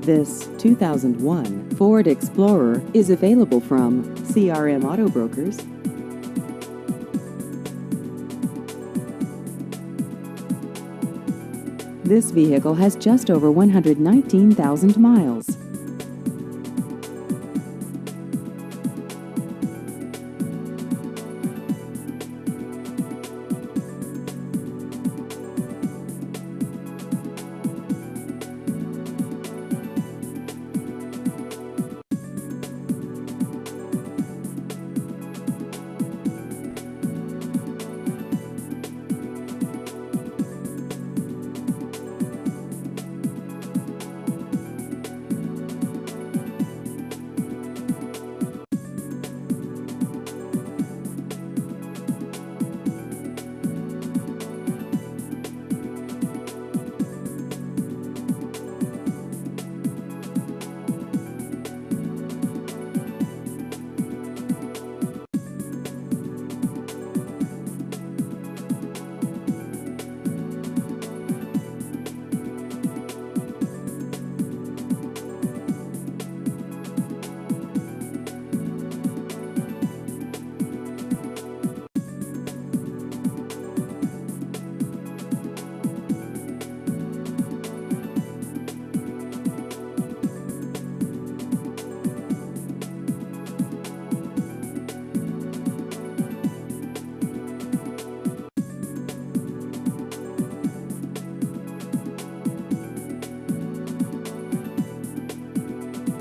This 2001 Ford Explorer is available from CRM Auto Brokers. This vehicle has just over 119,000 miles.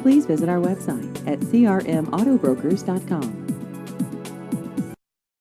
Please visit our website at crmautobrokers.com.